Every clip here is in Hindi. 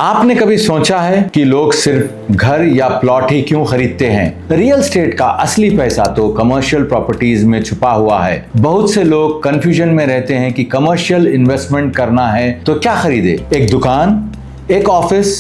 आपने कभी सोचा है कि लोग सिर्फ घर या प्लॉट ही क्यों खरीदते हैं? रियल एस्टेट का असली पैसा तो कमर्शियल प्रॉपर्टीज में छुपा हुआ है। बहुत से लोग कंफ्यूजन में रहते हैं कि कमर्शियल इन्वेस्टमेंट करना है तो क्या खरीदे, एक दुकान, एक ऑफिस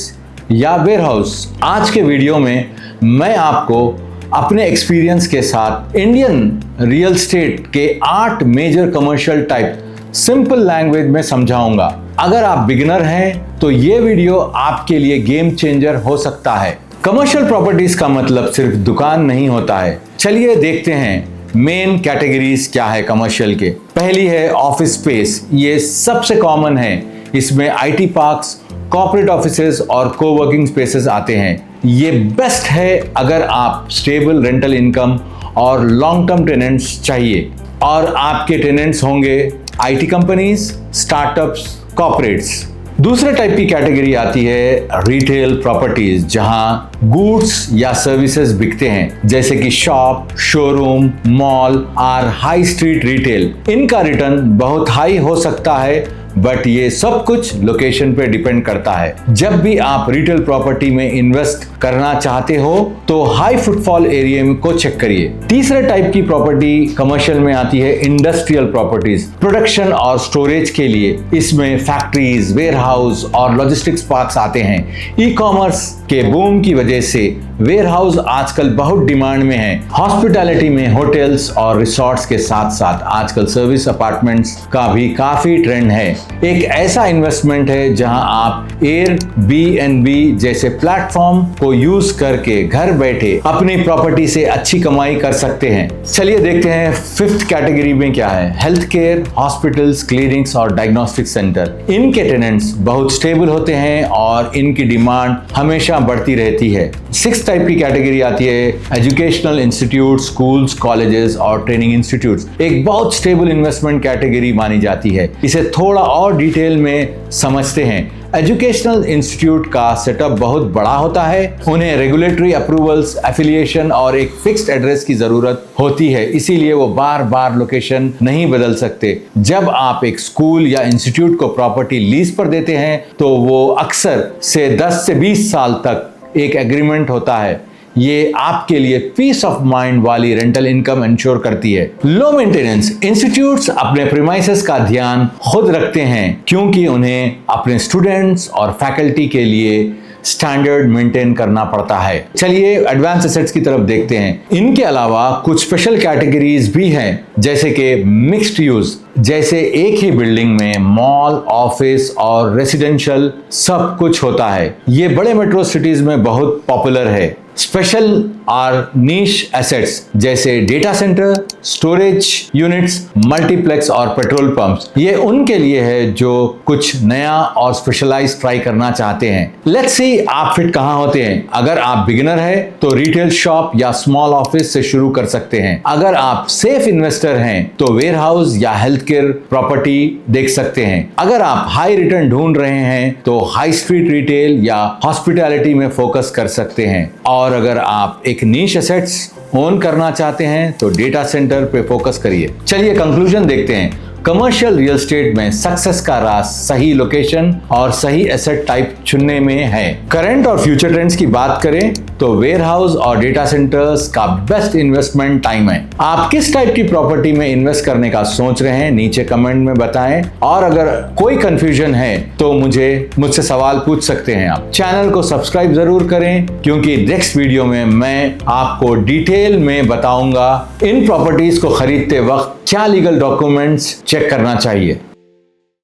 या वेयरहाउस। आज के वीडियो में मैं आपको अपने एक्सपीरियंस के साथ इंडियन रियल एस्टेट के 8 major commercial type simple language में समझाऊंगा। अगर आप बिगिनर हैं तो ये वीडियो आपके लिए गेम चेंजर हो सकता है। कमर्शियल प्रॉपर्टीज का मतलब सिर्फ दुकान नहीं होता है। चलिए देखते हैं मेन कैटेगरीज क्या है कमर्शियल के। पहली है ऑफिस स्पेस। ये सबसे कॉमन है। इसमें आईटी पार्क्स, कॉर्पोरेट ऑफिसेज और कोवर्किंग स्पेसेस आते हैं। ये बेस्ट है अगर आप स्टेबल रेंटल इनकम और लॉन्ग टर्म टेनेंट्स चाहिए, और आपके टेनेंट्स होंगे आईटी कंपनीज, स्टार्टअप्स, कॉर्पोरेट्स। दूसरे टाइप की कैटेगरी आती है रिटेल प्रॉपर्टीज, जहां गुड्स या सर्विसेज बिकते हैं, जैसे कि शॉप, शोरूम, मॉल और हाई स्ट्रीट रिटेल। इनका रिटर्न बहुत हाई हो सकता है, बट ये सब कुछ लोकेशन पे डिपेंड करता है। जब भी आप रिटेल प्रॉपर्टी में इन्वेस्ट करना चाहते हो तो हाई फुटफॉल एरिया को चेक करिए। तीसरे टाइप की प्रॉपर्टी कमर्शियल में आती है इंडस्ट्रियल प्रॉपर्टीज, प्रोडक्शन और स्टोरेज के लिए। इसमें फैक्ट्रीज, वेयरहाउस और लॉजिस्टिक्स पार्क्स आते हैं। ई कॉमर्स के बूम की वजह से वेयरहाउस आजकल बहुत डिमांड में है। हॉस्पिटैलिटी में होटल्स और रिसोर्ट्स के साथ साथ आजकल सर्विस अपार्टमेंट्स का भी काफी ट्रेंड है। एक ऐसा इन्वेस्टमेंट है जहां आप एयरबीएनबी जैसे प्लेटफॉर्म को यूज करके घर बैठे अपनी प्रॉपर्टी से अच्छी कमाई कर सकते हैं। चलिए देखते हैं फिफ्थ कैटेगरी में क्या है। हेल्थ केयर, हॉस्पिटल्स, क्लिनिक्स और डायग्नोस्टिक सेंटर। इनके टेनेंट्स बहुत स्टेबल होते हैं और इनकी डिमांड हमेशा बढ़ती रहती है। सिक्स टाइप की कैटेगरी आती है एजुकेशनल इंस्टीट्यूट, स्कूल्स, कॉलेजेस और ट्रेनिंग इंस्टीट्यूट्स। एक बहुत स्टेबल इन्वेस्टमेंट कैटेगरी मानी जाती है। इसे थोड़ा और डिटेल में समझते हैं। एजुकेशनल इंस्टीट्यूट का सेटअप बहुत बड़ा होता है। उन्हें रेगुलेटरी अप्रूवल्स, एफिलिएशन और एक फिक्स्ड एड्रेस की जरूरत होती है, इसीलिए वो बार बार लोकेशन नहीं बदल सकते। जब आप एक स्कूल या इंस्टीट्यूट को प्रॉपर्टी लीज पर देते हैं तो वो अक्सर से 10 से 20 साल तक एक एग्रीमेंट होता है। ये आपके लिए पीस ऑफ माइंड वाली रेंटल इनकम इंश्योर करती है। Low maintenance. इंस्टीट्यूट्स अपने प्रीमाइसेस का ध्यान खुद रखते हैं क्योंकि उन्हें अपने स्टूडेंट्स और फैकल्टी के लिए स्टैंडर्ड मेंटेन करना पड़ता है। चलिए एडवांस एसेट्स की तरफ देखते हैं। इनके अलावा कुछ स्पेशल कैटेगरीज भी हैं, जैसे कि मिक्स्ड यूज, जैसे एक ही बिल्डिंग में मॉल, ऑफिस और रेसिडेंशियल सब कुछ होता है। ये बड़े मेट्रो सिटीज में बहुत पॉपुलर है। स्पेशल और नीश एसेट्स जैसे data centre, storage units, multiplex और पेट्रोल पंप्स, ये उनके लिए है जो कुछ नया और स्पेशलाइज ट्राई करना चाहते हैं। लेट्स सी आप फिट कहां होते हैं। अगर आप बिगिनर है तो रिटेल शॉप या स्मॉल ऑफिस से शुरू कर सकते हैं। अगर आप सेफ इन्वेस्टर हैं तो वेयरहाउस या हेल्थ केयर प्रॉपर्टी देख सकते हैं। अगर आप हाई रिटर्न ढूंढ रहे हैं तो हाई स्ट्रीट रिटेल या हॉस्पिटैलिटी में फोकस कर सकते हैं। और अगर आप एक नीश एसेट्स ओन करना चाहते हैं तो डेटा सेंटर पे फोकस करिए। चलिए कंक्लूजन देखते हैं। कमर्शियल रियल एस्टेट में सक्सेस का राज सही लोकेशन और सही एसेट टाइप चुनने में है। करंट और फ्यूचर ट्रेंड्स की बात करें तो वेयरहाउस और डेटा सेंटर्स का बेस्ट इन्वेस्टमेंट टाइम है। आप किस टाइप की प्रॉपर्टी में इन्वेस्ट करने का सोच रहे हैं, नीचे कमेंट में बताएं। और अगर कोई कंफ्यूजन है तो मुझसे सवाल पूछ सकते हैं आप। चैनल को सब्सक्राइब जरूर करें क्योंकि नेक्स्ट वीडियो में मैं आपको डिटेल में बताऊंगा इन प्रॉपर्टीज को खरीदते वक्त क्या लीगल डॉक्यूमेंट्स चेक करना चाहिए।